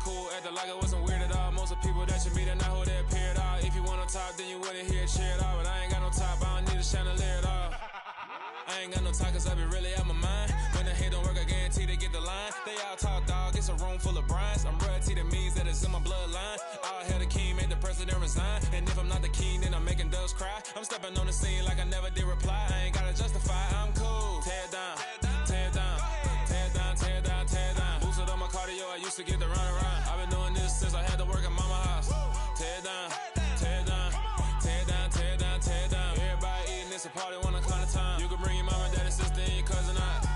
cool, acting like it wasn't weird at all. Most of the people that you meet are not who they appear at all. If you want on top, then you wouldn't hear a cheer at all. But I ain't got no top, I don't need a chandelier at all. I ain't got no talk, cause I be really out my mind. When the hate don't work, I guarantee they get the line. They all talk, dog, it's a room full of brinds. I'm royalty, that means that it's in my bloodline. All hail the king, made the president resign. And if I'm not the king, then I'm making doves cry. I'm stepping on the scene like I never did reply. I ain't gotta justify, I'm cool. Tear it down, tear it down, tear it down, tear it down, tear it down. Boosted on my cardio, I used to get the run around. I've been doing this since I had to work at mama house. Tear it down, tear it down, tear it down, tear it down, tear it down. Everybody eating, it's a party, one o'clock of time. You can bring your mama, daddy, sister, and your cousin out.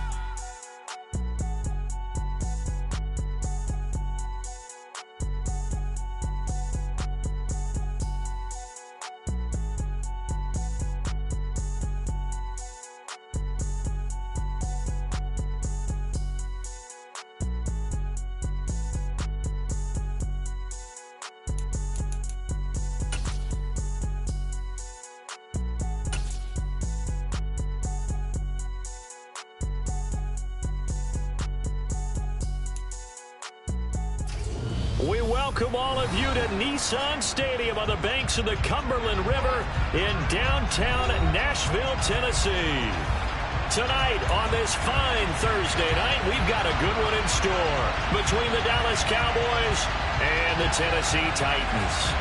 We welcome all of you to Nissan Stadium on the banks of the Cumberland River in downtown Nashville, Tennessee. Tonight on this fine Thursday night, we've got a good one in store between the Dallas Cowboys and the Tennessee Titans.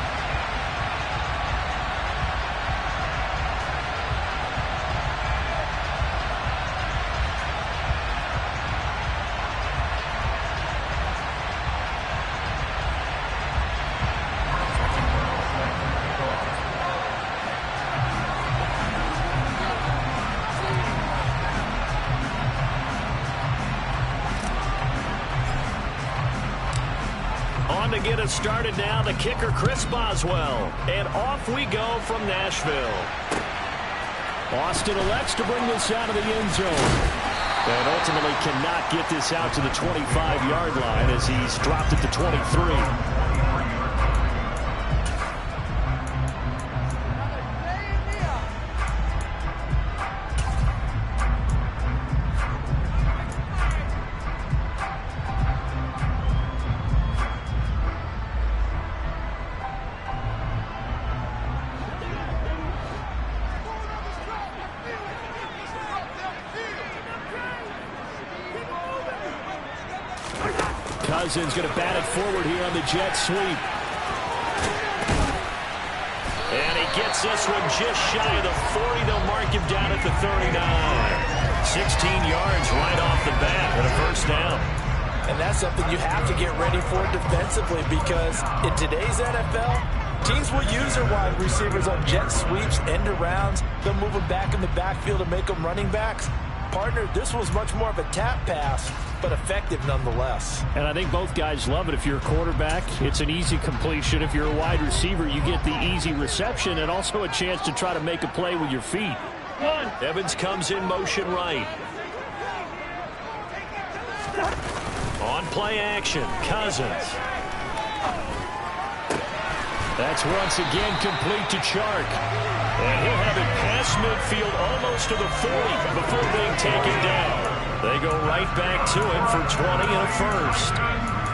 To get us started now, the kicker Chris Boswell, and off we go from Nashville. Austin elects to bring this out of the end zone, and ultimately cannot get this out to the 25-yard line as he's dropped it to 23. Cousins going to bat it forward here on the jet sweep. And he gets this one just shy of the 40. They'll mark him down at the 39. 16 yards right off the bat and a first down. And that's something you have to get ready for defensively, because in today's NFL, teams will use their wide receivers on jet sweeps, end arounds. They'll move them back in the backfield to make them running backs. Partner, this was much more of a tap pass, but effective nonetheless. And I think both guys love it. If you're a quarterback, it's an easy completion. If you're a wide receiver, you get the easy reception and also a chance to try to make a play with your feet. Evans comes in motion right. On play action, Cousins. That's once again complete to Chark. And he'll have it past midfield almost to the 40 before being taken down. They go right back to him for 20 and a first.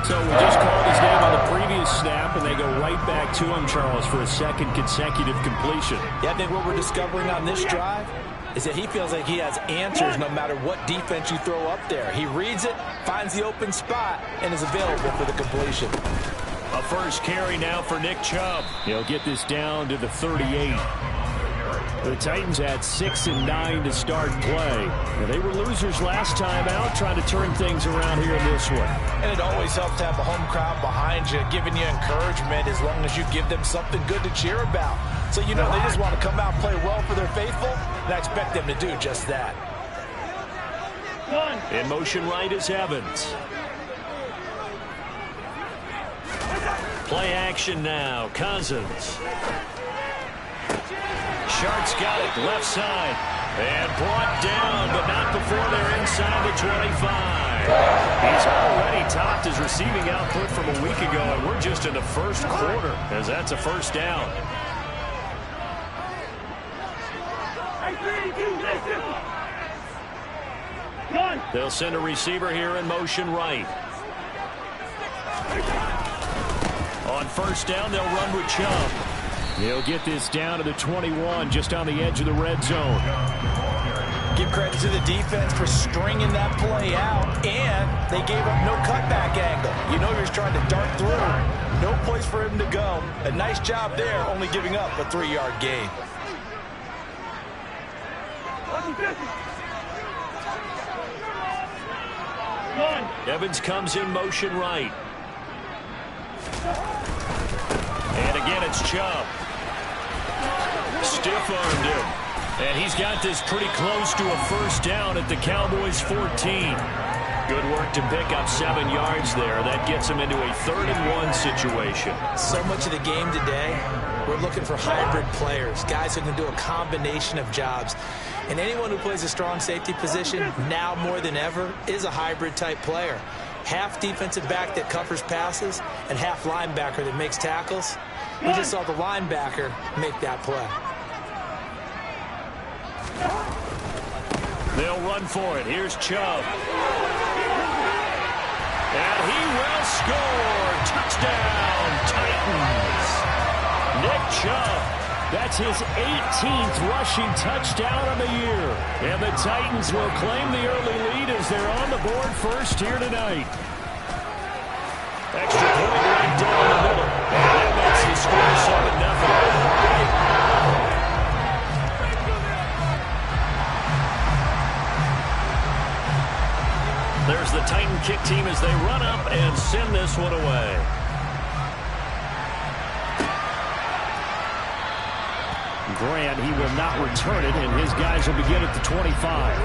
So we just called his name on the previous snap, and they go right back to him, Charles, for a second consecutive completion. Yeah, I think what we're discovering on this drive is that he feels like he has answers no matter what defense you throw up there. He reads it, finds the open spot, and is available for the completion. A first carry now for Nick Chubb. He'll get this down to the 38. The Titans had 6 and 9 to start play. Now, they were losers last time out, trying to turn things around here in this one. And it always helps to have a home crowd behind you, giving you encouragement as long as you give them something good to cheer about. So, you know, they just want to come out and play well for their faithful, and I expect them to do just that. In motion right is Evans. Play action now, Cousins. Shark's got it left side. And brought down, but not before they're inside the 25. He's already topped his receiving output from a week ago, and we're just in the first quarter, as that's a first down. They'll send a receiver here in motion right. On first down, they'll run with Chubb. He'll get this down to the 21, just on the edge of the red zone. Give credit to the defense for stringing that play out, and they gave up no cutback angle. You know you're trying to dart through. No place for him to go. A nice job there, only giving up a 3-yard gain. Evans comes in motion right. And again, it's Chubb. Stiff-armed him. And he's got this pretty close to a first down at the Cowboys' 14. Good work to pick up 7 yards there. That gets him into a 3rd-and-1 situation. So much of the game today, we're looking for hybrid players, guys who can do a combination of jobs. And anyone who plays a strong safety position, now more than ever, is a hybrid-type player. Half defensive back that covers passes and half linebacker that makes tackles. We just saw the linebacker make that play. They'll run for it. Here's Chubb. And he will score. Touchdown, Titans. Nick Chubb. That's his 18th rushing touchdown of the year. And the Titans will claim the early lead as they're on the board first here tonight. Extra point right down the middle. And that makes the score 7-0. There's the Titan kick team as they run up and send this one away. Grant, he will not return it, and his guys will begin at the 25.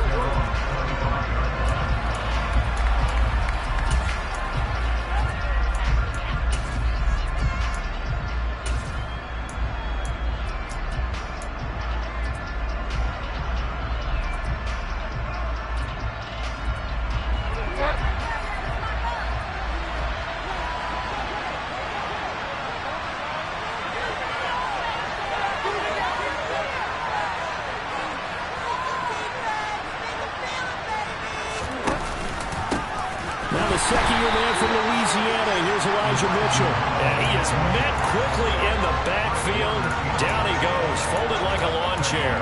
Second-year man from Louisiana. Here's Elijah Mitchell. And he is met quickly in the backfield. Down he goes, folded like a lawn chair.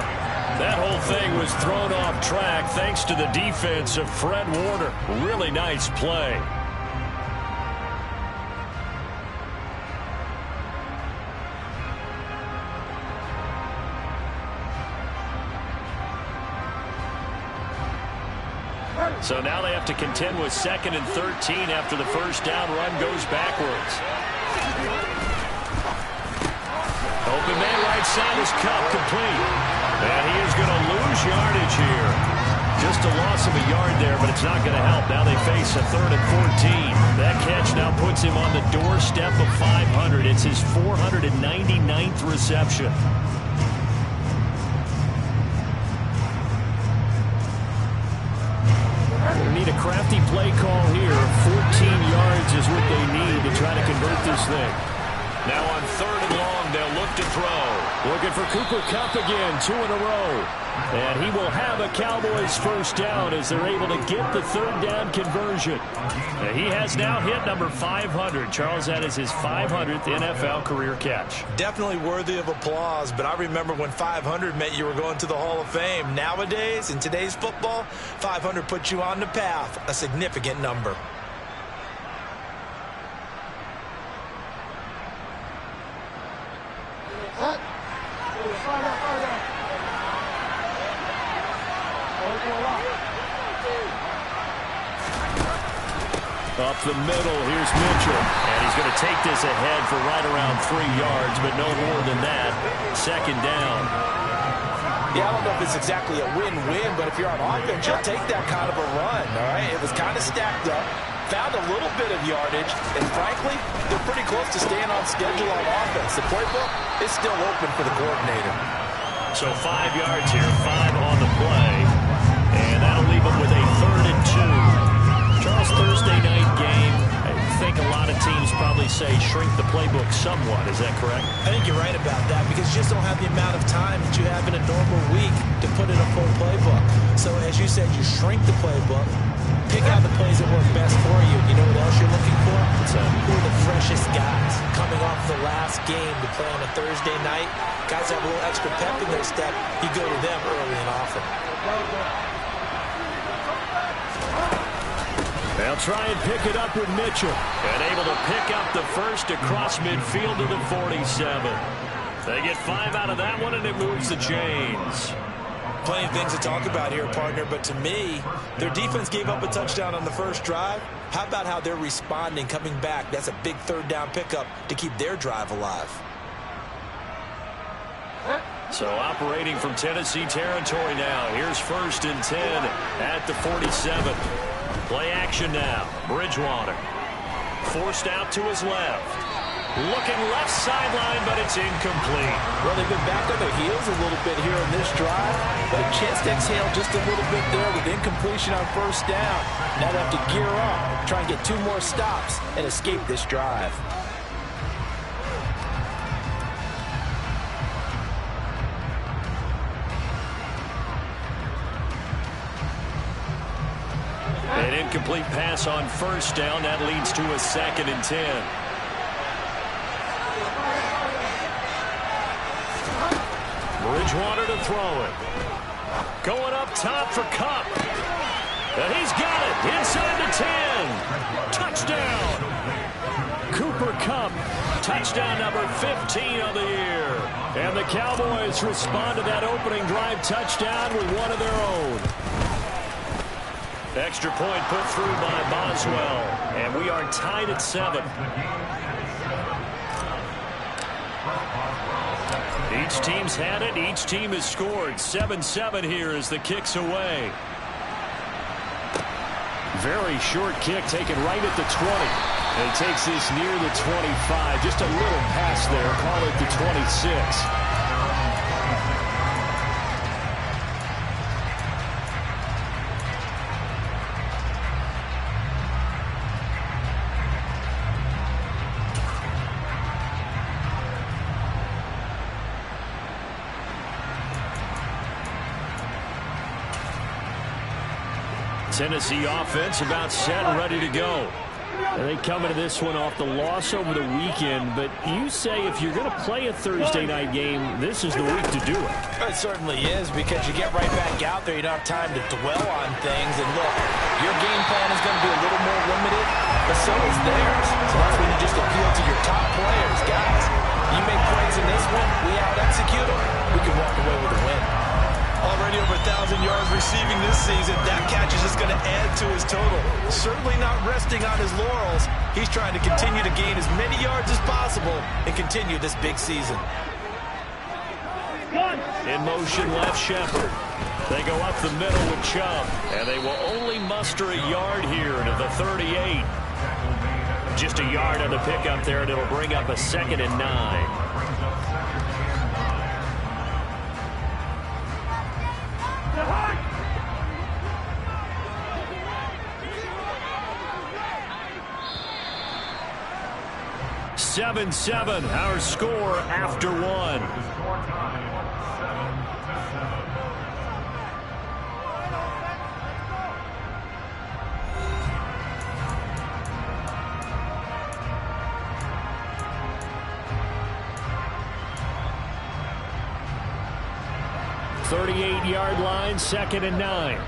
That whole thing was thrown off track thanks to the defense of Fred Warner. Really nice play. So now they have to contend with 2nd and 13 after the first down run goes backwards. Open man right side is Kupp, complete. And he is going to lose yardage here. Just a loss of a yard there, but it's not going to help. Now they face a 3rd and 14. That catch now puts him on the doorstep of 500. It's his 499th reception. Need a crafty play call here. 14 yards is what they need to try to convert this thing. Now on 3rd and long, they'll look to throw. Looking for Cooper Kupp again, 2 in a row. And he will have a Cowboys first down as they're able to get the 3rd down conversion. And he has now hit number 500. Charles, that is his 500th NFL career catch. Definitely worthy of applause, but I remember when 500 meant you were going to the Hall of Fame. Nowadays, in today's football, 500 puts you on the path, a significant number. Up the middle, here's Mitchell. And he's going to take this ahead for right around 3 yards, but no more than that. 2nd down. Yeah, I don't know if it's exactly a win-win, but if you're on offense, you'll take that kind of a run, all right? It was kind of stacked up, found a little bit of yardage, and frankly, they're pretty close to staying on schedule on offense. The playbook is still open for the coordinator. So 5 yards here, 5 on the play, and that'll leave them with a 3rd and 2. Charles, Thursday night game, I think a lot of teams probably say shrink the playbook somewhat. Is that correct? I think you're right about that because you just don't have the amount of time that you have in a normal week to put in a full playbook. So as you said, you shrink the playbook, pick out the plays that work best for you. You know what else you're looking for? Who are the freshest guys coming off the last game to play on a Thursday night. Guys have a little extra pep in their step. You go to them early and often. They'll try and pick it up with Mitchell. And able to pick up the first across midfield to the 47. They get 5 out of that one, and it moves the chains. Plenty of things to talk about here, partner, but to me, their defense gave up a touchdown on the first drive. How about how they're responding, coming back? That's a big third down pickup to keep their drive alive. So operating from Tennessee territory now. Here's 1st and 10 at the 47. Play action now. Bridgewater forced out to his left. Looking left sideline, but it's incomplete. Well, they've been back on their heels a little bit here in this drive, but a chance to exhale just a little bit there with incompletion on first down. Now they have to gear up, try and get 2 more stops, and escape this drive. An incomplete pass on first down. That leads to a 2nd and 10. Bridgewater to throw it. Going up top for Kupp. And he's got it inside the 10. Touchdown. Cooper Kupp. Touchdown number 15 of the year. And the Cowboys respond to that opening drive touchdown with one of their own. Extra point put through by Boswell. And we are tied at 7. Each team's had it. Each team has scored. 7-7 here as the kick's away. Very short kick taken right at the 20. And it takes this near the 25. Just a little pass there. Call it the 26. Tennessee offense about set and ready to go. And they come into this one off the loss over the weekend, but you say if you're going to play a Thursday night game, this is the week to do it. It certainly is, because you get right back out there. You don't have time to dwell on things. And look, your game plan is going to be a little more limited, but so is theirs. So that's when you just appeal to your top players. Guys, you make plays in this one, we out-execute them, we can walk away with a win. Already over 1,000 yards receiving this season. That catch is just going to add to his total. Certainly not resting on his laurels. He's trying to continue to gain as many yards as possible and continue this big season. In motion, left Shepard. They go up the middle with Chubb, and they will only muster a yard here to the 38. Just a yard on the pickup there, and it'll bring up a 2nd and 9. Seven, our score after 1. .38-yard line, 2nd and 9.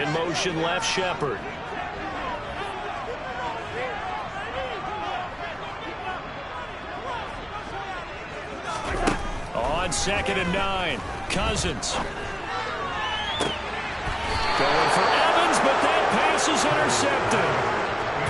In motion, left Shepard. On 2nd and 9, Cousins. Going for Evans, but that pass is intercepted.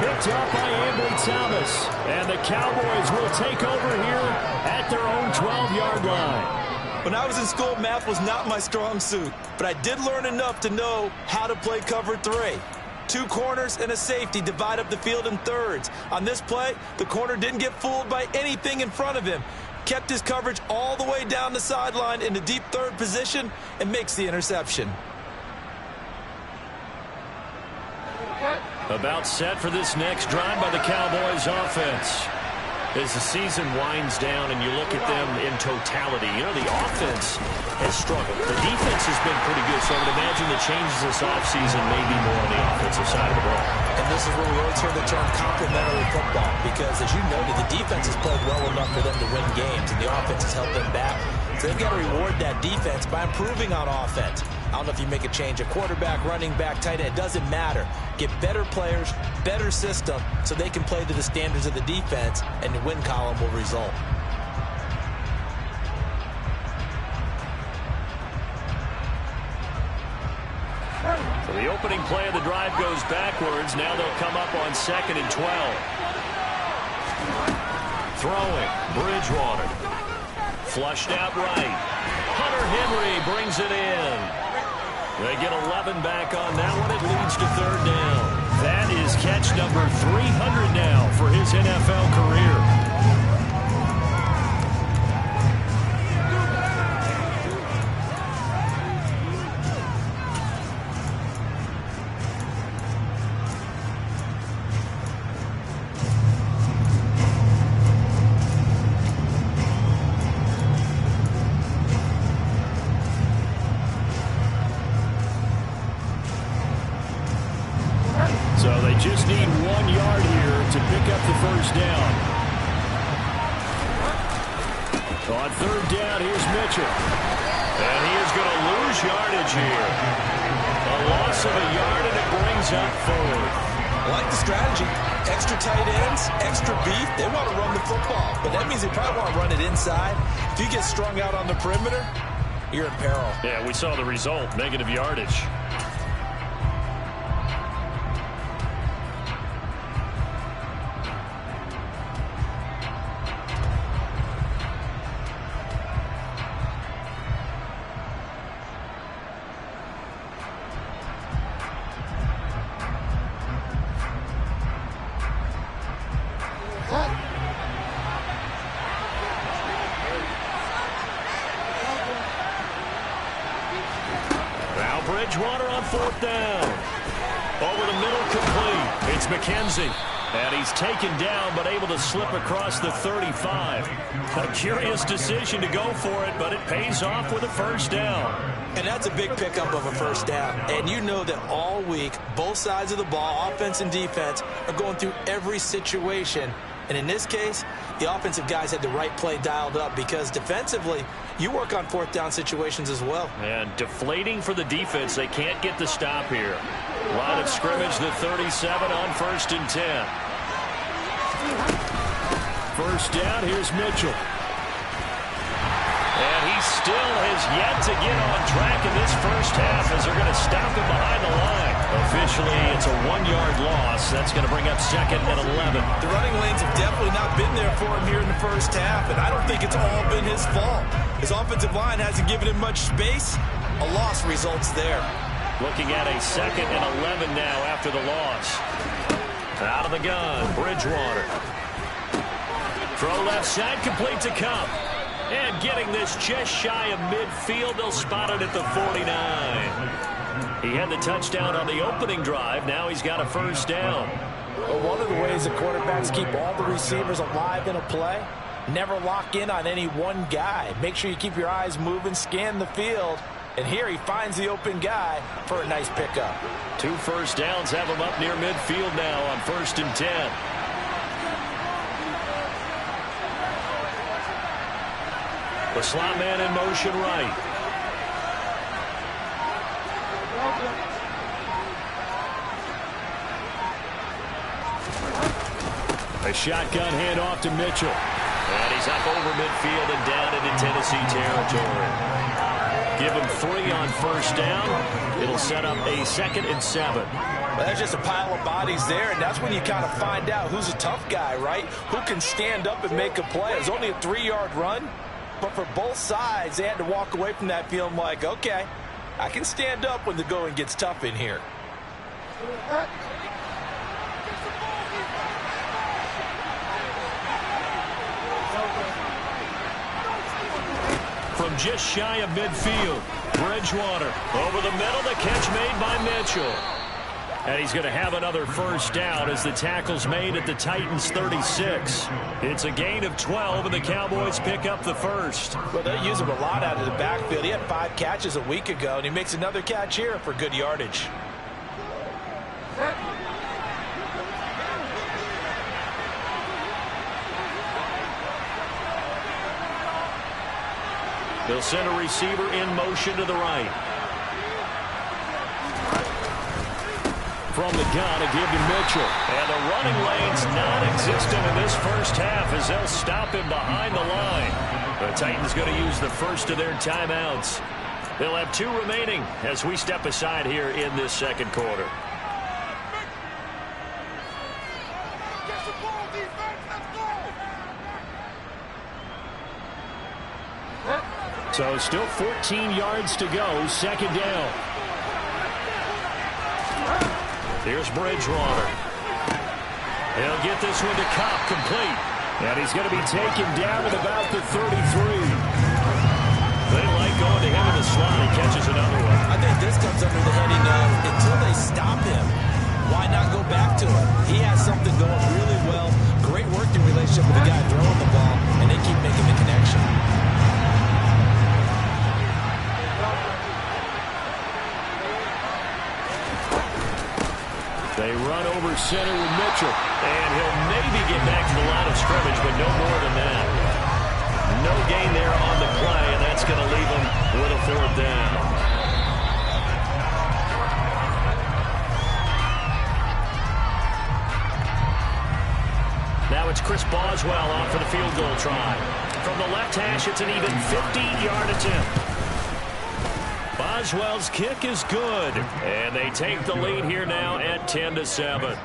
Picked up by Ambry Thomas. And the Cowboys will take over here at their own 12-yard line. When I was in school, math was not my strong suit, but I did learn enough to know how to play cover 3. 2 corners and a safety divide up the field in thirds. On this play, the corner didn't get fooled by anything in front of him. Kept his coverage all the way down the sideline in the deep third position and makes the interception. About set for this next drive by the Cowboys offense. As the season winds down and you look at them in totality, you know, the offense has struggled. The defense has been pretty good, so I would imagine the changes this offseason may be more on the offensive side of the ball. And this is where we always hear the term complementary football, because as you noted, the defense has played well enough for them to win games, and the offense has helped them back. So they've got to reward that defense by improving on offense. I don't know if you make a change, a quarterback, running back, tight end, it doesn't matter. Get better players, better system, so they can play to the standards of the defense, and the win column will result. So the opening play of the drive goes backwards. Now they'll come up on 2nd and 12. Throwing, Bridgewater. Flushed out right. Hunter Henry brings it in. They get 11 back on that one. It leads to 3rd down. That is catch number 300 now for his NFL career. So they just need 1 yard here to pick up the 1st down. On 3rd down, here's Mitchell. And he is going to lose yardage here. A loss of a yard, and it brings up 4th. I like the strategy. Extra tight ends, extra beef. They want to run the football, but that means they probably want to run it inside. If you get strung out on the perimeter, you're in peril. Yeah, we saw the result, negative yardage. Bridgewater on 4th down. Over the middle, complete. It's McKenzie. And he's taken down, but able to slip across the 35. A curious decision to go for it, but it pays off with a 1st down. And that's a big pickup of a 1st down. And you know that all week, both sides of the ball, offense and defense, are going through every situation. And in this case, the offensive guys had the right play dialed up, because defensively, you work on 4th down situations as well. And deflating for the defense. They can't get the stop here. Line of scrimmage, the 37 on 1st and 10. 1st down, here's Mitchell. And he still has yet to get on track in this 1st half, as they're going to stop him behind the line. Officially, it's a 1-yard loss. That's going to bring up 2nd and 11. The running lanes have definitely not been there for him here in the 1st half, and I don't think it's all been his fault. His offensive line hasn't given him much space. A loss results there. Looking at a 2nd and 11 now after the loss. Out of the gun, Bridgewater. Throw left side, complete to Kupp. And getting this just shy of midfield, they'll spot it at the 49. He had the touchdown on the opening drive. Now he's got a 1st down. Well, one of the ways the quarterbacks keep all the receivers alive in a play, never lock in on any one guy. Make sure you keep your eyes moving, scan the field. And here he finds the open guy for a nice pickup. 2 1st downs have him up near midfield now on 1st and 10. The slot man in motion right. A shotgun handoff to Mitchell. And he's up over midfield and down into Tennessee territory. Give him 3 on 1st down. It'll set up a 2nd and 7. Well, that's just a pile of bodies there, and that's when you kind of find out who's a tough guy, right? Who can stand up and make a play. It was only a 3-yard run, but for both sides, they had to walk away from that feeling like, okay, I can stand up when the going gets tough in here. From just shy of midfield, Bridgewater over the middle, the catch made by Mitchell. And he's going to have another first down as the tackle's made at the Titans' 36. It's a gain of 12, and the Cowboys pick up the first. Well, they use him a lot out of the backfield. He had 5 catches a week ago, and he makes another catch here for good yardage. They'll send a receiver in motion to the right. From the gun, a give to Mitchell. And the running lane's non-existent in this first half as they'll stop him behind the line. The Titans going to use the first of their timeouts. They'll have 2 remaining as we step aside here in this second quarter. So still 14 yards to go, second down. Here's Bridgewater. He'll get this one to Cobb, complete. And he's going to be taken down at about the 33. They like going to him in the slot. He catches another one. I think this comes under the heading of until they stop him, why not go back to him? He has something going really well. Great working relationship with the guy throwing the ball, and they keep making the connection. They run over center with Mitchell. And he'll maybe get back to the line of scrimmage, but no more than that. No gain there on the play, and that's going to leave him with a 4th down. Now it's Chris Boswell on for the field goal try. From the left hash, it's an even 50-yard attempt. Boswell's kick is good, and they take the lead here now at 10-7.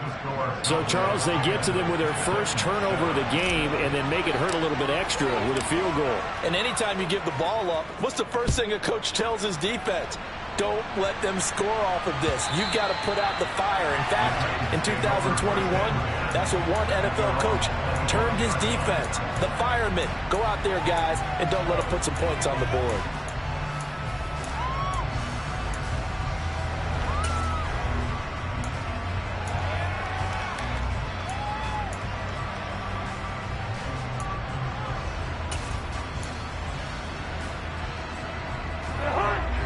So, Charles, they get to them with their first turnover of the game and then make it hurt a little bit extra with a field goal. And anytime you give the ball up, what's the first thing a coach tells his defense? Don't let them score off of this. You've got to put out the fire. In fact, in 2021, that's what one NFL coach termed his defense. The firemen. Go out there, guys, and don't let them put some points on the board.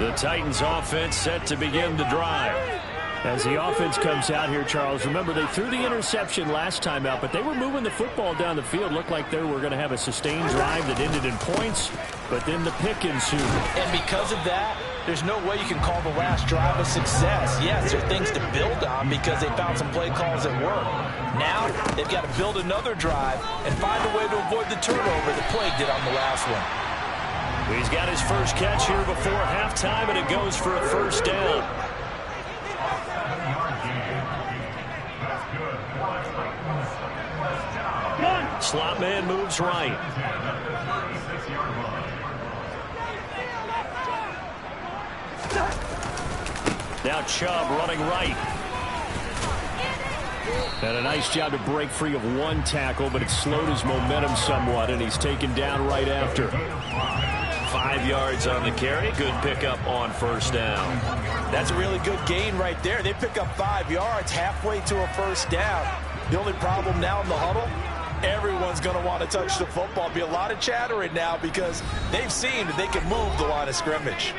The Titans offense set to begin the drive. As the offense comes out here, Charles, remember they threw the interception last time out, but they were moving the football down the field. Looked like they were going to have a sustained drive that ended in points, but then the pick ensued. And because of that, there's no way you can call the last drive a success. Yes, there are things to build on because they found some play calls that work. Now they've got to build another drive and find a way to avoid the turnover that plagued it on the last one. He's got his first catch here before halftime, and it goes for a first down. Slot man moves right. Now Chubb running right. And a nice job to break free of one tackle, but it slowed his momentum somewhat, and he's taken down right after. 5 yards on the carry. Good pickup on first down. That's a really good gain right there. They pick up 5 yards halfway to a first down. The only problem now in the huddle, everyone's going to want to touch the football. Be a lot of chattering now because they've seen that they can move the line of scrimmage.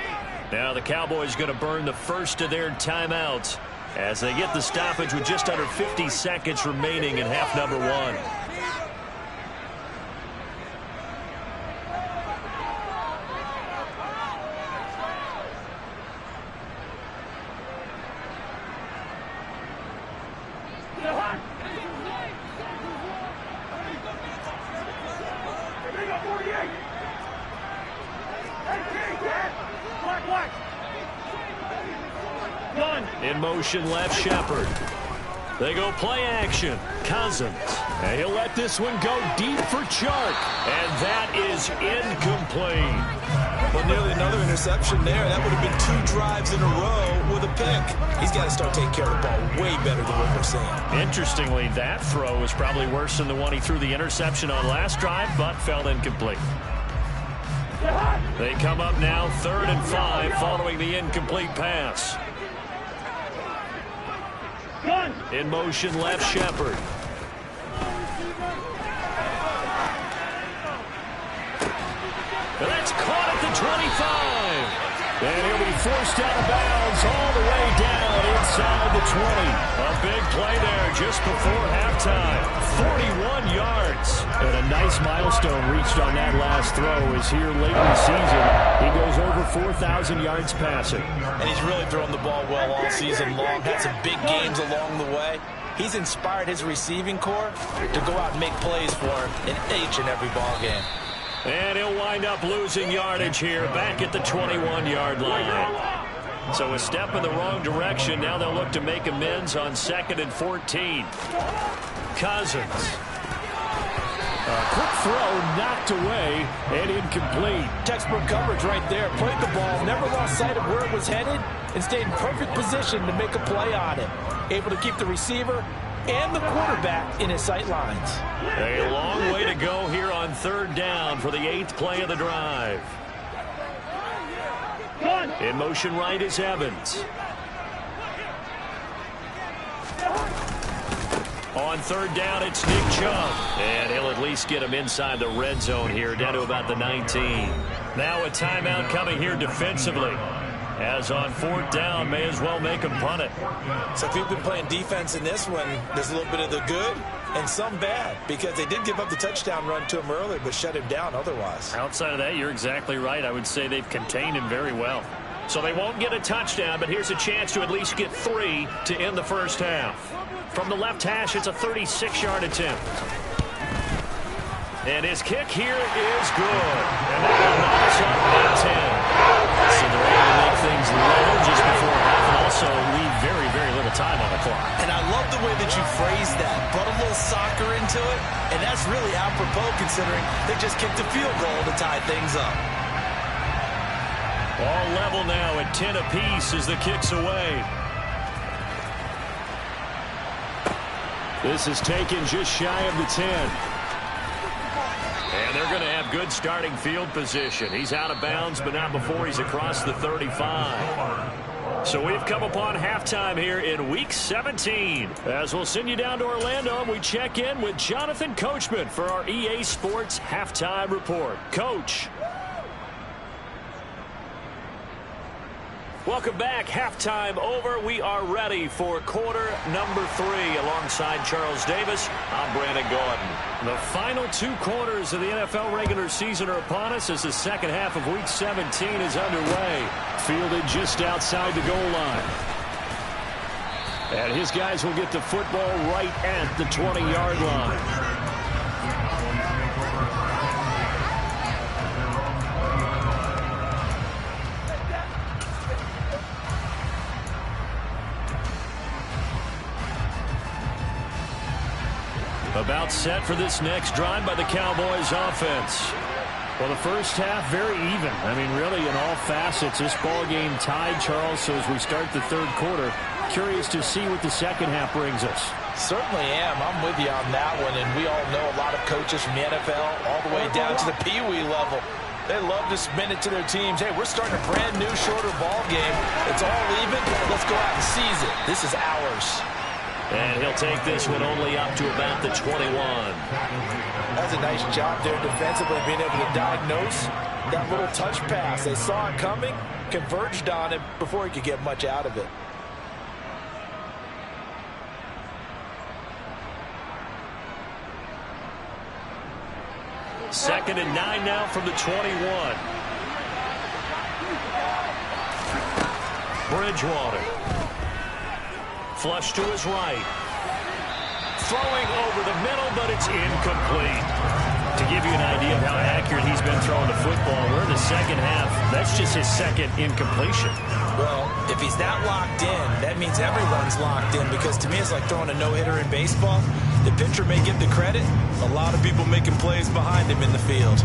Now the Cowboys going to burn the first of their timeouts as they get the stoppage with just under 50 seconds remaining in half number 1. In motion, left Shepard. They go play action. Cousins. And he'll let this one go deep for Chark. And that is incomplete. Well, nearly another interception there. That would have been 2 drives in a row with a pick. He's got to start taking care of the ball way better than what we're seeing. Interestingly, that throw was probably worse than the one he threw the interception on last drive, but fell incomplete. They come up now 3rd and 5 following the incomplete pass. In motion left, Shepard. And that's caught at the 25. And he'll be forced out of bounds all the way down inside the 20. A big play there just before halftime. 41 yards. And a nice milestone reached on that last throw as here late in the season, he goes over 4,000 yards passing. And he's really thrown the ball well all season long. Had some big games along the way. He's inspired his receiving corps to go out and make plays for him in each and every ball game. And he'll wind up losing yardage here back at the 21-yard line. So a step in the wrong direction. Now they'll look to make amends on 2nd and 14. Cousins. A quick throw knocked away and incomplete. Textbook coverage right there. Played the ball, never lost sight of where it was headed, and stayed in perfect position to make a play on it. Able to keep the receiver and the quarterback in his sight lines. A long way to go here on 3rd down for the 8th play of the drive. In motion right is Evans. On 3rd down, it's Nick Chubb. And he'll at least get him inside the red zone here, down to about the 19. Now a timeout coming here defensively. As on 4th down, may as well make him punt it. So if you've been playing defense in this one, there's a little bit of the good and some bad, because they did give up the touchdown run to him earlier, but shut him down otherwise. Outside of that, you're exactly right. I would say they've contained him very well. So they won't get a touchdown, but here's a chance to at least get 3 to end the first half. From the left hash, it's a 36-yard attempt. And his kick here is good. And that will knock us up at 10. So they're able to make things level just before half and also leave very, very little time on the clock. And I love the way that you phrased that. Put a little soccer into it, and that's really apropos considering they just kicked a field goal to tie things up. All level now at 10 apiece as the kick's away. This is taken just shy of the 10. And they're going to have good starting field position. He's out of bounds, but not before he's across the 35. So we've come upon halftime here in Week 17. As we'll send you down to Orlando, and we check in with Jonathan Coachman for our EA Sports Halftime Report. Coach. Welcome back. Halftime over. We are ready for quarter number 3. Alongside Charles Davis, I'm Brandon Gordon. The final 2 quarters of the NFL regular season are upon us as the second half of Week 17 is underway. Fielded just outside the goal line. And his guys will get the football right at the 20-yard line. About set for this next drive by the Cowboys offense. Well, the first half very even. I mean, really in all facets, this ball game tied, Charles. So as we start the 3rd quarter, curious to see what the second half brings us. Certainly am. I'm with you on that one. And we all know a lot of coaches from the NFL all the way down to the Pee-wee level. They love to spin it to their teams. Hey, we're starting a brand new, shorter ball game. It's all even. Let's go out and seize it. This is ours. And he'll take this one only up to about the 21. That's a nice job there defensively, being able to diagnose that little touch pass. They saw it coming, converged on it before he could get much out of it. Second and 9 now from the 21. Bridgewater. Flush to his right. Throwing over the middle, but it's incomplete. To give you an idea of how accurate he's been throwing the football, we're in the second half. That's just his second incompletion. Well, if he's that locked in, that means everyone's locked in, because to me it's like throwing a no-hitter in baseball. The pitcher may get the credit. A lot of people making plays behind him in the field.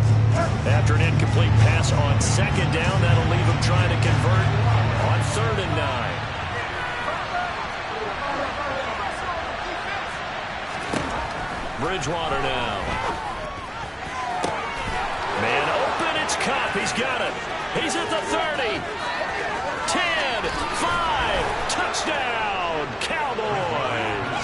After an incomplete pass on 2nd down, that'll leave him trying to convert on 3rd and 9. Bridgewater now. Man open, it's Kupp. He's got it. He's at the 30. 10, 5, touchdown, Cowboys.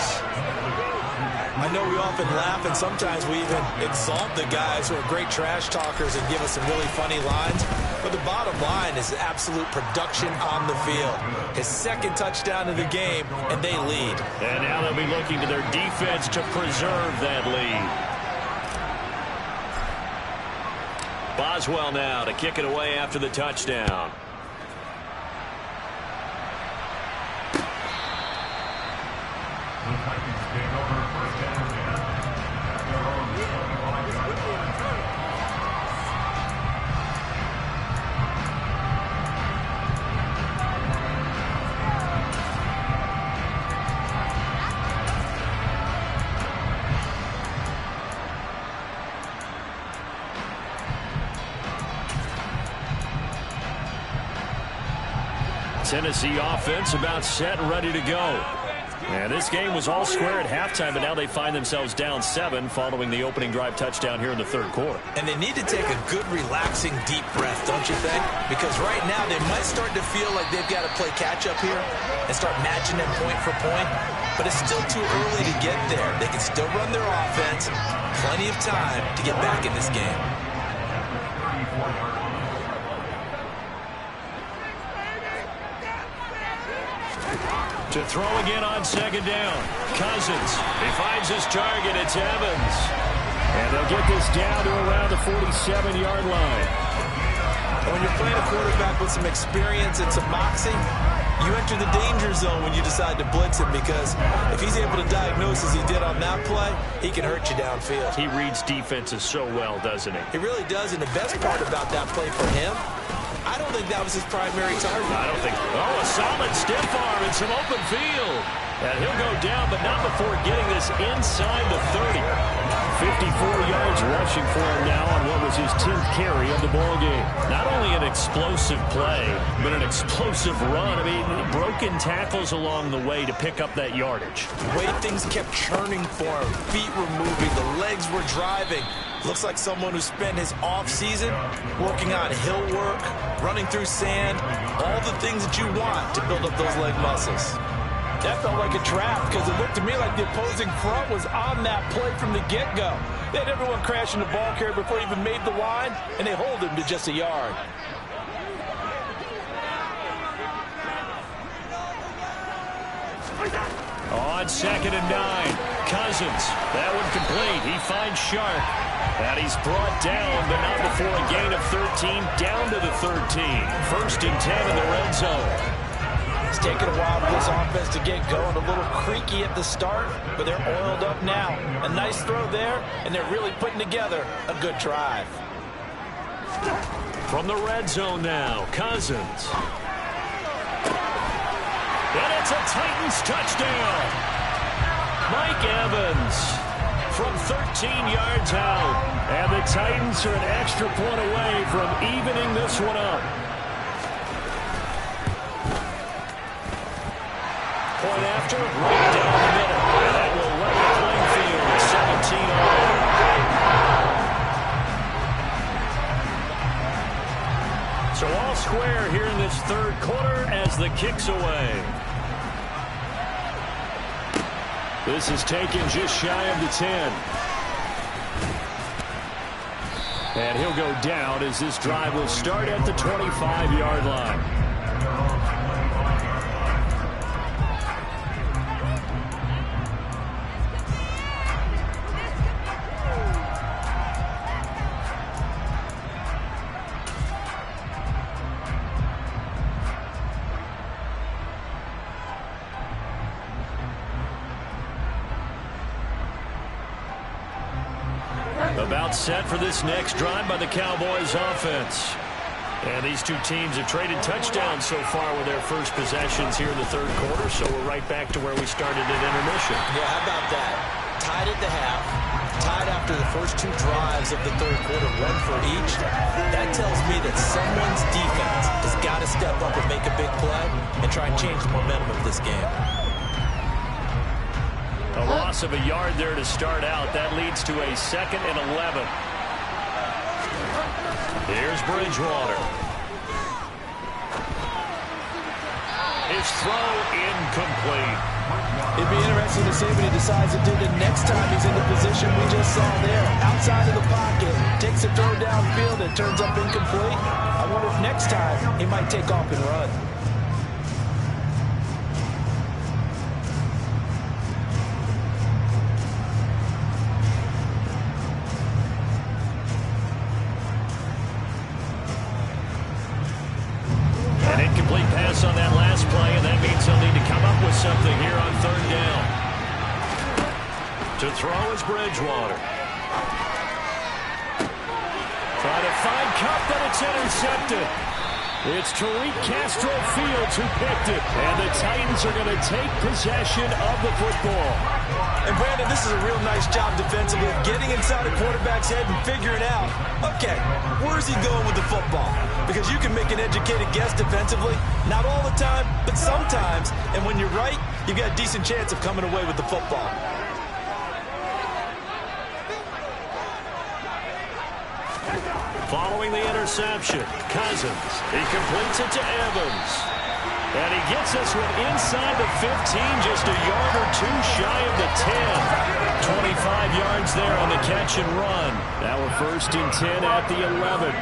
I know we often laugh, and sometimes we even exalt the guys who are great trash talkers and give us some really funny lines. But the bottom line is absolute production on the field. His second touchdown of the game, and they lead. And now they'll be looking to their defense to preserve that lead. Boswell now to kick it away after the touchdown. Tennessee offense about set and ready to go. And this game was all square at halftime, but now they find themselves down 7 following the opening drive touchdown here in the third quarter. And they need to take a good, relaxing, deep breath, don't you think? Because right now they might start to feel like they've got to play catch-up here and start matching them point for point. But it's still too early to get there. They can still run their offense. Plenty of time to get back in this game. To throw again on second down. Cousins. He finds his target. It's Evans. And they'll get this down to around the 47-yard line. When you're playing a quarterback with some experience and some moxie, you enter the danger zone when you decide to blitz him, because if he's able to diagnose as he did on that play, he can hurt you downfield. He reads defenses so well, doesn't he? He really does, and the best part about that play for him, I don't think that was his primary target. I don't think. Oh, a solid stiff arm and some open field. And he'll go down, but not before getting this inside the 30. 54 yards rushing for him now on what was his 10th carry of the ball game. Not only an explosive play, but an explosive run. I mean, broken tackles along the way to pick up that yardage. The way things kept churning for him, feet were moving, the legs were driving. Looks like someone who spent his offseason working on hill work, running through sand, all the things that you want to build up those leg muscles. That felt like a trap, because it looked to me like the opposing front was on that play from the get-go. They had everyone crashing the ball carrier before he even made the line, and they hold him to just a yard. On 2nd and 9, Cousins. That one complete. He finds Sharp. And he's brought down, but not before a gain of 13, down to the 13. 1st and 10 in the red zone. It's taken a while for this offense to get going. A little creaky at the start, but they're oiled up now. A nice throw there, and they're really putting together a good drive. From the red zone now, Cousins. And it's a Titans touchdown. Mike Evans from 13 yards out. And the Titans are an extra point away from evening this one up. Point after, right down the middle. And that will level the playing field at 17 all. So all square here in this third quarter as the kick's away. This is taken just shy of the 10. And he'll go down as this drive will start at the 25-yard line. About set for this next drive by the Cowboys offense. And these two teams have traded touchdowns so far with their first possessions here in the third quarter, so we're right back to where we started at intermission. Yeah, how about that? Tied at the half, tied after the first 2 drives of the third quarter, 1 for each. That tells me that someone's defense has got to step up and make a big play and try and change the momentum of this game. A loss of a yard there to start out. That leads to a 2nd and 11. Here's Bridgewater. His throw incomplete. It'd be interesting to see what he decides to do the next time he's saw there. Outside of the pocket, takes a throw downfield and turns up incomplete. I wonder if next time he might take off and run. An incomplete pass on that last play, and that means they'll need to come up with something here on third down. To throw is Bridgewater. Trying to find Kupp, but it's intercepted. It's Tariq Castro Fields who picked it, and the Titans are going to take possession of the football. And Brandon, this is a real nice job defensively of getting inside a quarterback's head and figuring out, okay, where's he going with the football? Because you can make an educated guess defensively, not all the time, but sometimes. And when you're right, you've got a decent chance of coming away with the football. Following the interception, Cousins. He completes it to Evans. And he gets this one inside the 15, just a yard or two shy of the 10. 25 yards there on the catch and run. Now we're 1st and 10 at the 11.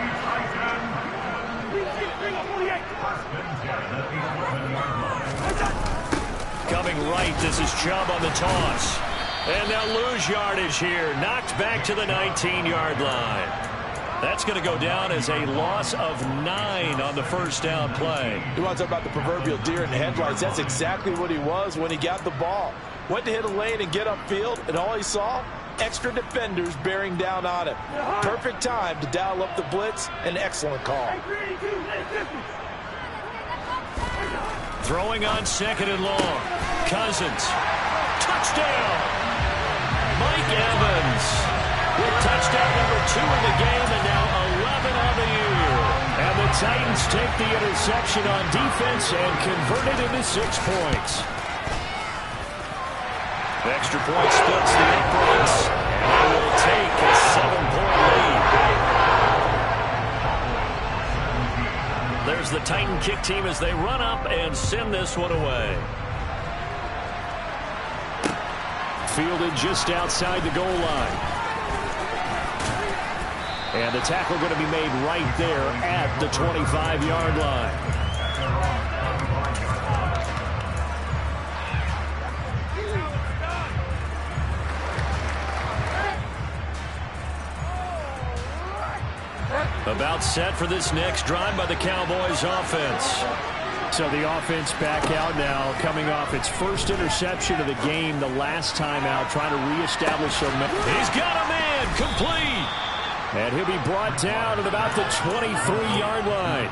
Coming right, this is Chubb on the toss. And they'll lose yardage here. Knocked back to the 19-yard line. That's going to go down as a loss of 9 on the first down play. You want to talk about the proverbial deer in the headlights? That's exactly what he was when he got the ball. Went to hit a lane and get upfield, and all he saw, extra defenders bearing down on him. Perfect time to dial up the blitz. An excellent call. Throwing on 2nd and long. Cousins. Touchdown! Mike Evans. With touchdown number 2 in the game, and now 11 on the year. And the Titans take the interception on defense and convert it into 6 points. Extra point splits the uprights, and they will take a 7-point lead. There's the Titan kick team as they run up and send this one away. Fielded just outside the goal line. And the tackle going to be made right there at the 25-yard line. About set for this next drive by the Cowboys offense. So the offense back out now, coming off its first interception of the game the last time out, trying to reestablish some. He's got a man, complete. And he'll be brought down at about the 23-yard line.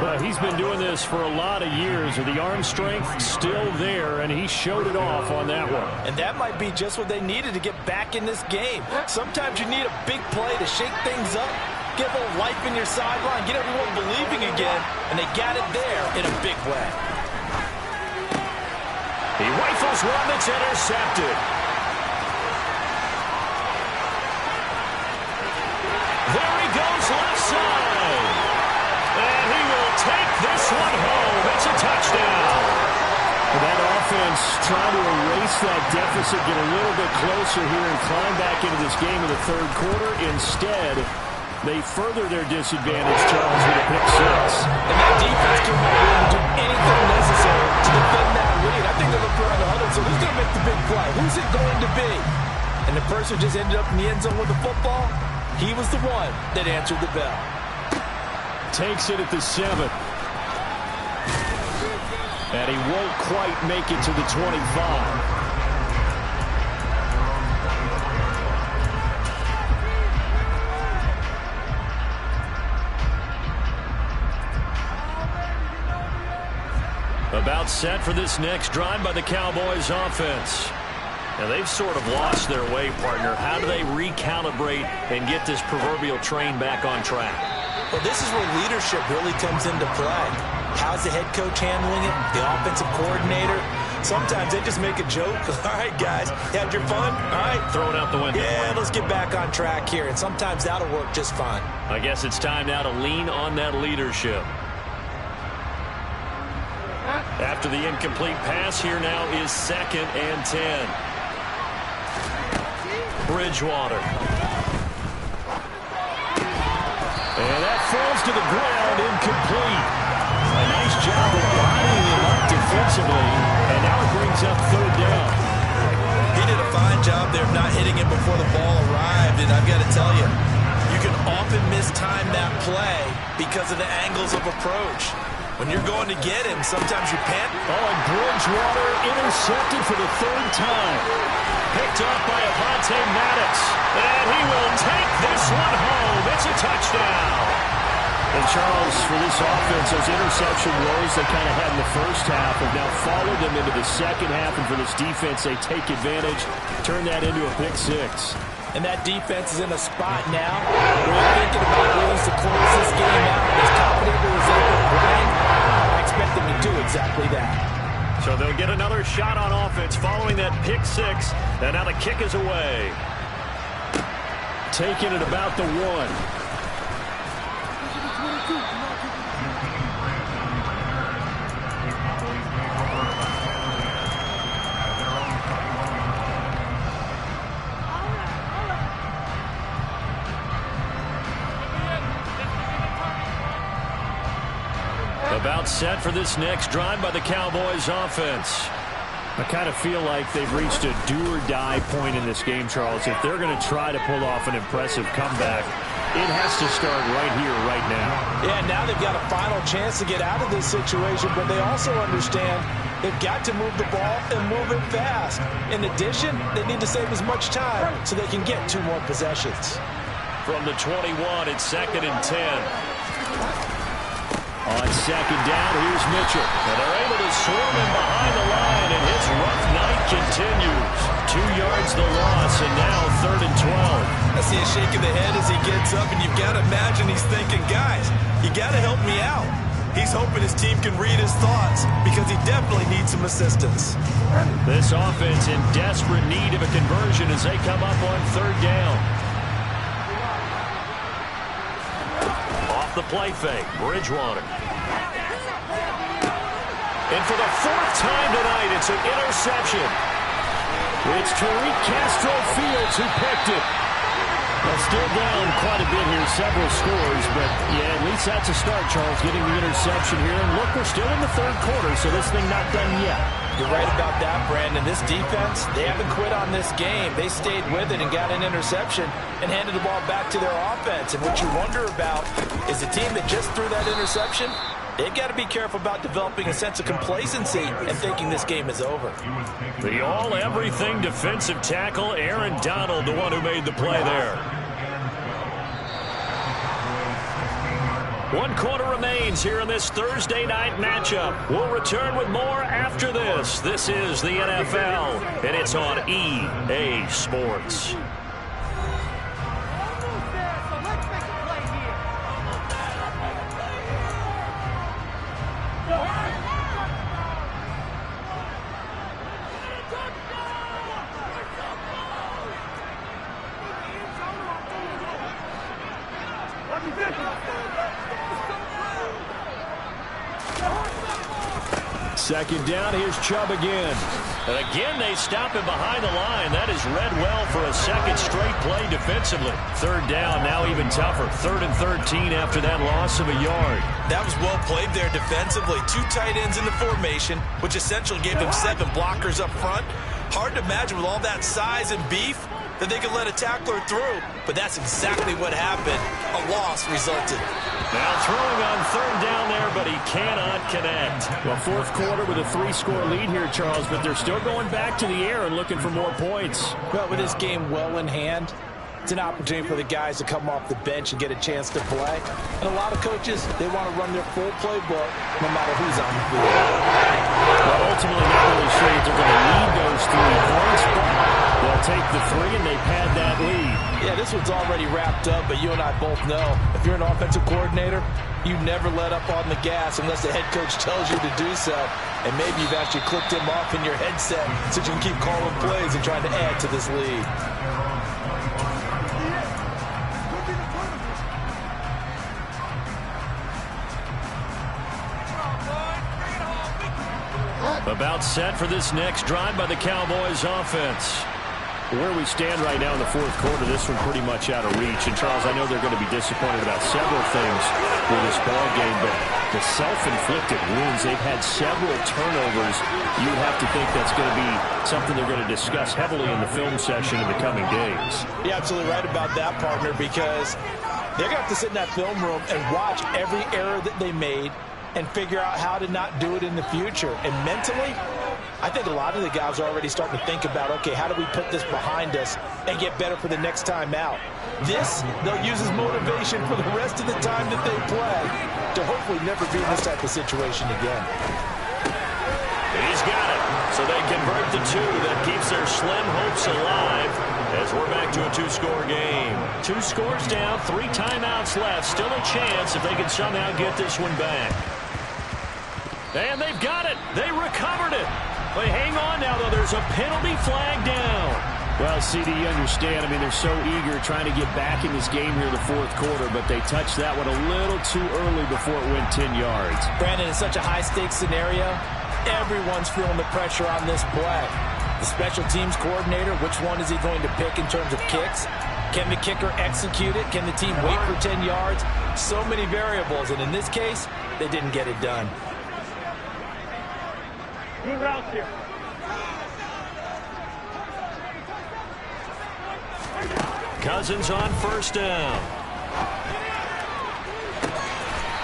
But he's been doing this for a lot of years. The arm strength still there, and he showed it off on that one. And that might be just what they needed to get back in this game. Sometimes you need a big play to shake things up, get a little life in your sideline, get everyone believing again, and they got it there in a big way. He rifles one that's intercepted. There he goes left side. And he will take this one home. It's a touchdown. That offense trying to erase that deficit, get a little bit closer here and climb back into this game in the third quarter. Instead, they further their disadvantage, Charles, with a pick 6. And that defense came out willing to do anything necessary to defend that lead. I think they're looking around the huddle, so who's going to make the big play? Who's it going to be? And the person who just ended up in the end zone with the football, he was the one that answered the bell. Takes it at the 7. And he won't quite make it to the 25. About set for this next drive by the Cowboys offense. Now, they've sort of lost their way, partner. How do they recalibrate and get this proverbial train back on track? Well, this is where leadership really comes into play. How's the head coach handling it? The offensive coordinator? Sometimes they just make a joke. All right, guys, you had your fun? All right. Throw it out the window. Yeah, let's get back on track here. And sometimes that'll work just fine. I guess it's time now to lean on that leadership. After the incomplete pass, here now is 2nd and 10. Bridgewater. And that falls to the ground, incomplete. A nice job of bodying him up defensively, and now it brings up third down. He did a fine job there of not hitting it before the ball arrived, and I've got to tell you, you can often mistime that play because of the angles of approach. When you're going to get him, sometimes you panic. Oh, and Bridgewater intercepted for the third time. Picked up by Avonte Maddox. And he will take this one home. It's a touchdown. And Charles, for this offense, those interception woes they kind of had in the first half have now followed them into the second half. And for this defense, they take advantage, turn that into a pick six. And that defense is in a spot now where they're thinking about ways to close this game out. As confident as they were playing, I expect them to do exactly that. So they'll get another shot on offense following that pick six. And now the kick is away. Taking it about the 1. About set for this next drive by the Cowboys offense. I kind of feel like they've reached a do-or-die point in this game, Charles. If they're going to try to pull off an impressive comeback, it has to start right here, right now. Yeah, now they've got a final chance to get out of this situation, but they also understand they've got to move the ball and move it fast. In addition, they need to save as much time so they can get 2 more possessions. From the 21, it's 2nd and 10. On second down, here's Mitchell. And they're able to swarm him behind the line, and his rough night continues. 2 yards the loss, and now 3rd and 12. I see a shake of the head as he gets up, and you've got to imagine he's thinking, guys, you got to help me out. He's hoping his team can read his thoughts because he definitely needs some assistance. This offense in desperate need of a conversion as they come up on 3rd down. Off the play fake, Bridgewater. And for the 4th time tonight, it's an interception. It's Tariq Castro-Fields who picked it. Well, still down quite a bit here, several scores, but yeah, at least that's a start, Charles, getting the interception here. And look, we're still in the 3rd quarter, so this thing not done yet. You're right about that, Brandon. This defense, they haven't quit on this game. They stayed with it and got an interception and handed the ball back to their offense. And what you wonder about is the team that just threw that interception, they've got to be careful about developing a sense of complacency and thinking this game is over. The all-everything defensive tackle, Aaron Donald, the one who made the play there. 1 quarter remains here in this Thursday night matchup. We'll return with more after this. This is the NFL, and it's on EA Sports. Second down, here's Chubb again. And again, they stop him behind the line. That is read well for a 2nd straight play defensively. 3rd down, now even tougher. 3rd and 13 after that loss of a yard. That was well played there defensively. 2 tight ends in the formation, which essentially gave them 7 blockers up front. Hard to imagine with all that size and beef that they could let a tackler through. But that's exactly what happened. A loss resulted. Now throwing on 3rd down there, but he cannot connect. Well, 4th quarter with a 3-score lead here, Charles, but they're still going back to the air and looking for more points. But with this game well in hand, it's an opportunity for the guys to come off the bench and get a chance to play. And a lot of coaches, they want to run their full playbook no matter who's on the field. Well, ultimately, not really sure that they're going to need those 3 points, but they'll take the 3 and they pad that lead. Yeah, this one's already wrapped up, but you and I both know if you're an offensive coordinator, you never let up on the gas unless the head coach tells you to do so. And maybe you've actually clicked him off in your headset so you can keep calling plays and trying to add to this lead. About set for this next drive by the Cowboys offense. Where we stand right now in the fourth quarter, this one pretty much out of reach. And, Charles, I know they're going to be disappointed about several things with this ball game, but the self-inflicted wounds, they've had several turnovers. You would have to think that's going to be something they're going to discuss heavily in the film session in the coming days. You're absolutely right about that, partner, because they're going to have to sit in that film room and watch every error that they made and figure out how to not do it in the future. And mentally, I think a lot of the guys are already starting to think about, okay, how do we put this behind us and get better for the next time out? This, they'll use as motivation for the rest of the time that they play to hopefully never be in this type of situation again. He's got it. So they convert the two. That keeps their slim hopes alive as we're back to a two-score game. 2 scores down, 3 timeouts left. Still a chance if they can somehow get this one back. And they've got it. They recovered it. But hang on now, though. There's a penalty flag down. Well, CD, you understand. I mean, they're so eager trying to get back in this game here in the fourth quarter, but they touched that one a little too early before it went 10 yards. Brandon, it's such a high-stakes scenario. Everyone's feeling the pressure on this play. The special teams coordinator, which one is he going to pick in terms of kicks? Can the kicker execute it? Can the team wait for 10 yards? So many variables, and in this case, they didn't get it done. Good route here. Cousins on first down.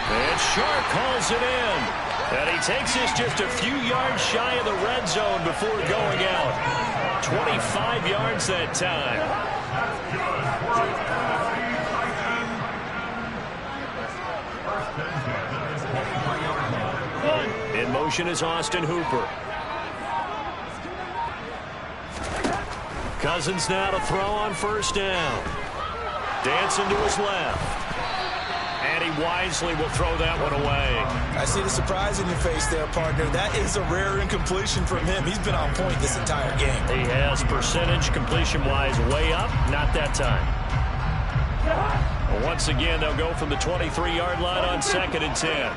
And Sharp calls it in. And he takes this just a few yards shy of the red zone before going out. 25 yards that time. In motion is Austin Hooper. Cousins now to throw on first down. Dancing to his left. And he wisely will throw that one away. I see the surprise in your face there, partner. That is a rare incompletion from him. He's been on point this entire game. He has percentage completion-wise way up. Not that time. Well, once again, they'll go from the 23-yard line on 2nd and 10.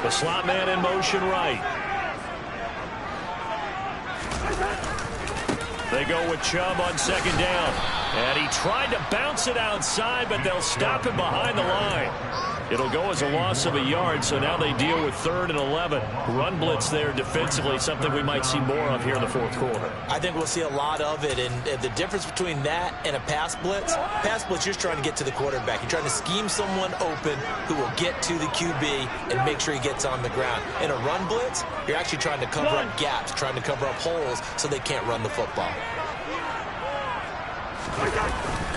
The slot man in motion right. They go with Chubb on 2nd down. And he tried to bounce it outside, but they'll stop him behind the line. It'll go as a loss of a yard, so now they deal with 3rd and 11. Run blitz there defensively, something we might see more of here in the fourth quarter. I think we'll see a lot of it, and the difference between that and a pass blitz, you're just trying to get to the quarterback. You're trying to scheme someone open who will get to the QB and make sure he gets on the ground. In a run blitz, you're actually trying to cover up gaps, trying to cover up holes so they can't run the football.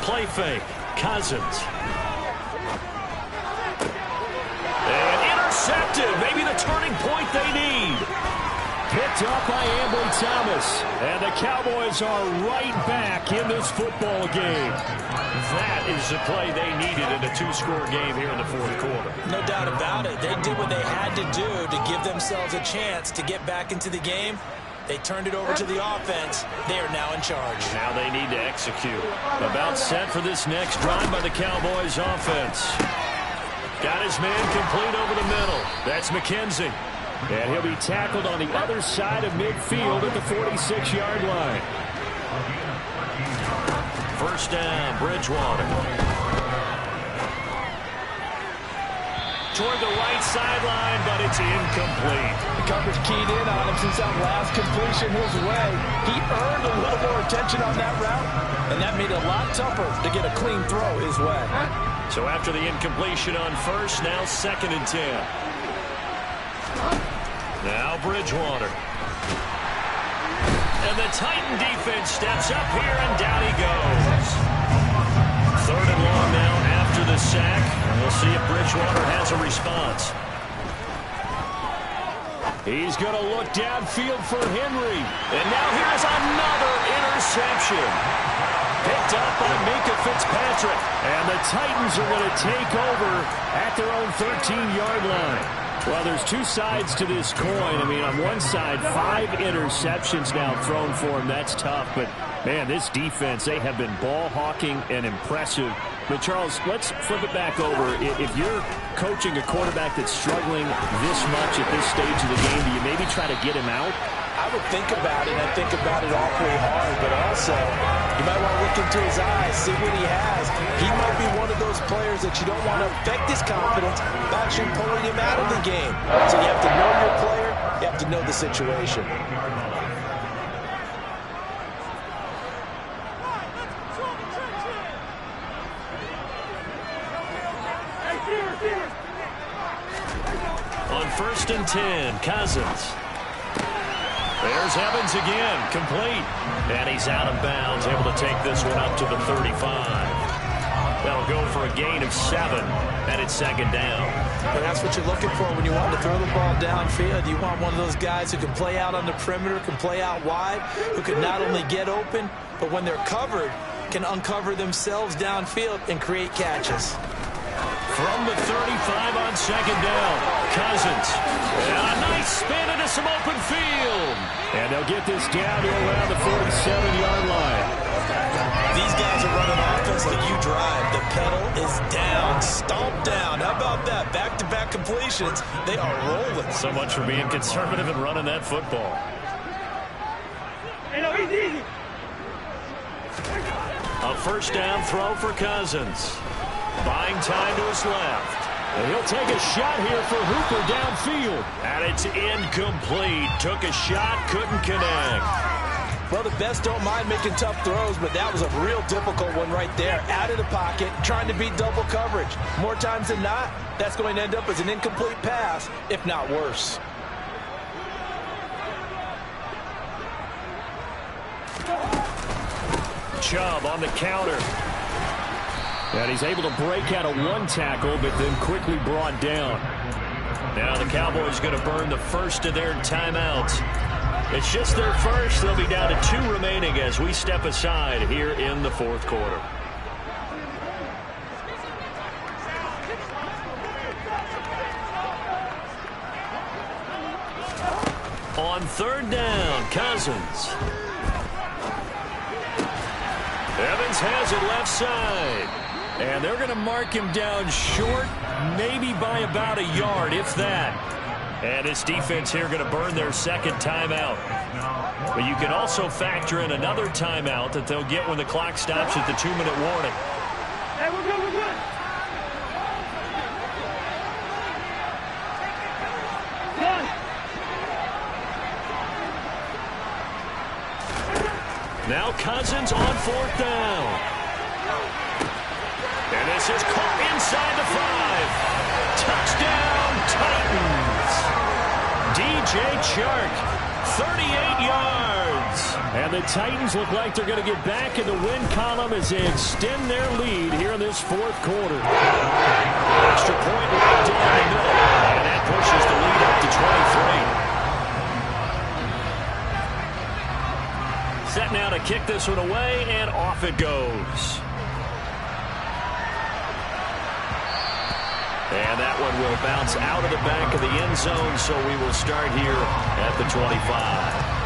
Play fake. Cousins. And intercepted. Maybe the turning point they need. Picked up by Ambry Thomas. And the Cowboys are right back in this football game. That is the play they needed in a 2-score game here in the fourth quarter. No doubt about it. They did what they had to do to give themselves a chance to get back into the game. They turned it over to the offense. They are now in charge. Now they need to execute. About set for this next drive by the Cowboys offense. Got his man complete over the middle. That's McKenzie. And he'll be tackled on the other side of midfield at the 46-yard line. First down, Bridgewater. Toward the right sideline, but it's incomplete. The coverage keyed in on him since that last completion his way. He earned a little more attention on that route, and that made it a lot tougher to get a clean throw his way. So after the incompletion on first, now 2nd and 10. Now Bridgewater. And the Titan defense steps up here, and down he goes. 3rd and long now after the sack. And we'll see if Bridgewater has a response. He's going to look downfield for Henry. And now here's another interception. Picked up by Minkah Fitzpatrick. And the Titans are going to take over at their own 13-yard line. Well, there's 2 sides to this coin. I mean, on one side, 5 interceptions now thrown for him. That's tough. But, man, this defense, they have been ball hawking and impressive But, Charles, let's flip it back over. If you're coaching a quarterback that's struggling this much at this stage of the game, do you maybe try to get him out? I would think about it, and I think about it awfully hard, but also you might want to look into his eyes, see what he has. He might be one of those players that you don't want to affect his confidence by actually pulling him out of the game. So you have to know your player, you have to know the situation. On 1st and 10, Cousins. There's Evans again, complete. And he's out of bounds, able to take this one up to the 35. That'll go for a gain of 7, and it's 2nd down. And that's what you're looking for when you want to throw the ball downfield. You want one of those guys who can play out on the perimeter, can play out wide, who can not only get open, but when they're covered, can uncover themselves downfield and create catches. From the 35 on 2nd down, Cousins. And a nice spin into some open field. And they'll get this down to around the 47-yard line. These guys are running offense like you drive. The pedal is down, stomp down. How about that? Back-to-back completions. They are rolling. So much for being conservative and running that football. A 1st down throw for Cousins. Buying time to his left. And he'll take a shot here for Hooper downfield. And it's incomplete. Took a shot, couldn't connect. Well, the best don't mind making tough throws, but that was a real difficult one right there. Out of the pocket, trying to beat double coverage. More times than not, that's going to end up as an incomplete pass, if not worse. Chubb on the counter. And he's able to break out of one tackle, but then quickly brought down. Now the Cowboys going to burn the first of their timeouts. It's just their first. They'll be down to 2 remaining as we step aside here in the 4th quarter. On 3rd down, Cousins. Evans has it left side. And they're going to mark him down short, maybe by about a yard, if that. And this defense here going to burn their 2nd timeout. But you can also factor in another timeout that they'll get when the clock stops at the 2-minute warning. Hey, we're good, we're good. Now Cousins on 4th down. And this is caught inside the 5. Touchdown, Titans. DJ Chark, 38 yards. And the Titans look like they're going to get back in the win column as they extend their lead here in this 4th quarter. Extra point right down the middle. And that pushes the lead up to 23. Set now to kick this one away, and off it goes. And that one will bounce out of the back of the end zone, so we will start here at the 25.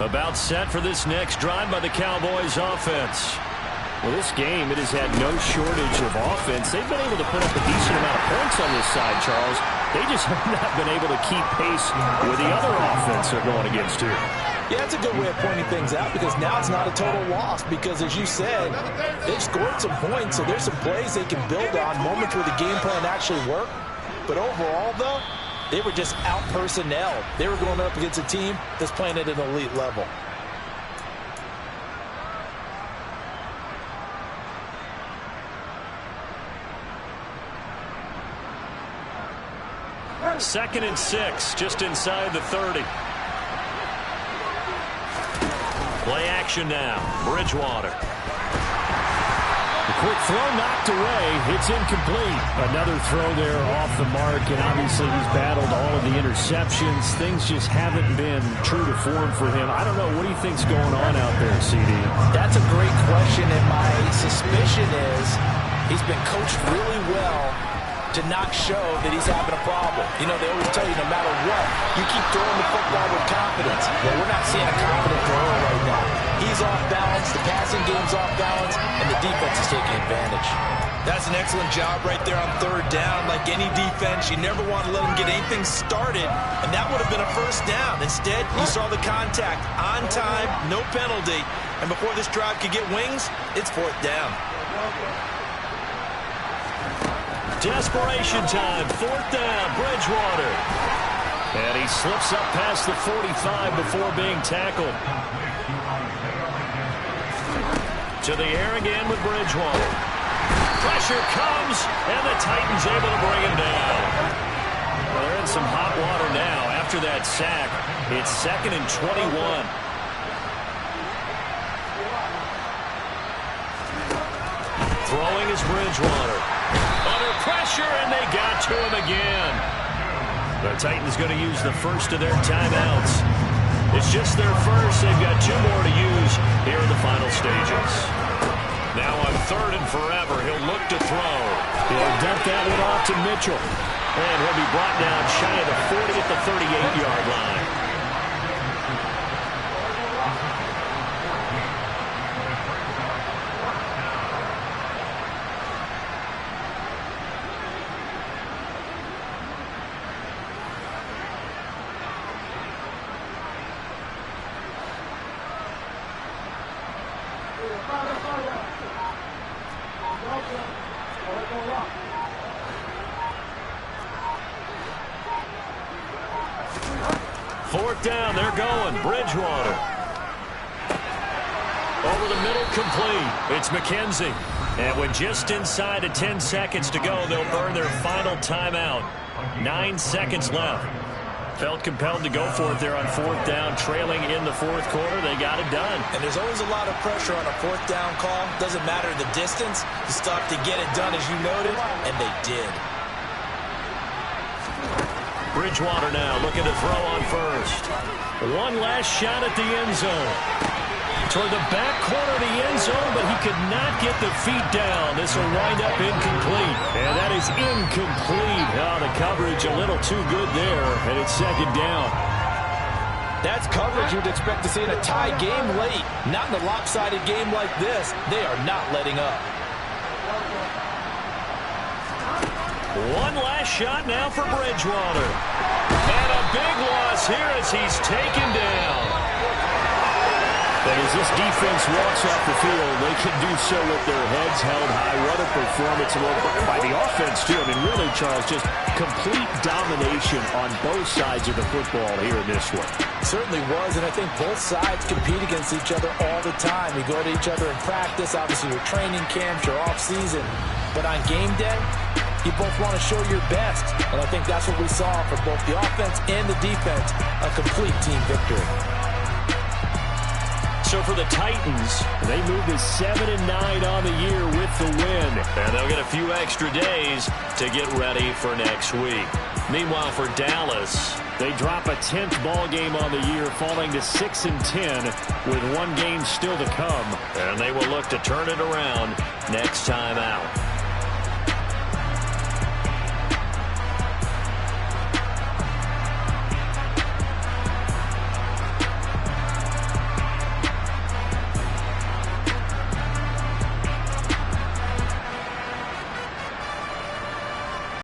About set for this next drive by the Cowboys offense. Well, this game, it has had no shortage of offense. They've been able to put up a decent amount of points on this side, Charles. They just have not been able to keep pace with the other offense they're going against here. Yeah, that's a good way of pointing things out because now it's not a total loss because, as you said, they've scored some points, so there's some plays they can build on, moments where the game plan actually worked. But overall, though, they were just out-personnel. They were going up against a team that's playing at an elite level. Second and 6, just inside the 30. Play action now. Bridgewater. The quick throw knocked away. It's incomplete. Another throw there off the mark, and obviously he's battled all of the interceptions. Things just haven't been true to form for him. I don't know. What do you think's going on out there, CD? That's a great question, and my suspicion is he's been coached really well to not show that he's having a problem. You know, they always tell you no matter what, you keep throwing the football with confidence. Well, we're not seeing a confident thrower right now. He's off balance, the passing game's off balance, and the defense is taking advantage. That's an excellent job right there on third down. Like any defense, you never want to let them get anything started, and that would have been a first down. Instead, you saw the contact on time, no penalty, and before this drive could get wings, it's fourth down. Desperation time, fourth down, Bridgewater. And he slips up past the 45 before being tackled. To the air again with Bridgewater. Pressure comes, and the Titans able to bring him down. Well, they're in some hot water now. After that sack, it's 2nd and 21. Throwing is Bridgewater. Under pressure, and they got to him again. The Titans going to use the first of their timeouts. It's just their first. They've got 2 more to use here in the final stages. Now on 3rd and forever, he'll look to throw. He'll dump that one off to Mitchell. And he'll be brought down shy of the 40 at the 38-yard line. Fourth down, they're going. Bridgewater. Over the middle, complete. It's McKenzie. And with just inside of 10 seconds to go, they'll burn their final timeout. 9 seconds left. Felt compelled to go for it there on fourth down, trailing in the fourth quarter. They got it done. And there's always a lot of pressure on a fourth down call. Doesn't matter the distance. You still have to get it done, as you noted, and they did. Bridgewater now looking to throw on first. One last shot at the end zone. Toward the back corner of the end zone, but he could not get the feet down. This will wind up incomplete. And that is incomplete. Oh, the coverage a little too good there, and it's 2nd down. That's coverage you'd expect to see in a tie game late. Not in a lopsided game like this. They are not letting up. One last shot now for Bridgewater. And a big loss here as he's taken down. And as this defense walks off the field, they can do so with their heads held high. What a performance by the offense, too. I mean, really, Charles, just complete domination on both sides of the football here in this one. It certainly was, and I think both sides compete against each other all the time. You go to each other in practice, obviously your training camps, your off-season. But on game day, you both want to show your best. And I think that's what we saw for both the offense and the defense, a complete team victory. So for the Titans, they move to 7-9 on the year with the win. And they'll get a few extra days to get ready for next week. Meanwhile, for Dallas, they drop a 10th ball game on the year, falling to 6-10 with 1 game still to come. And they will look to turn it around next time out.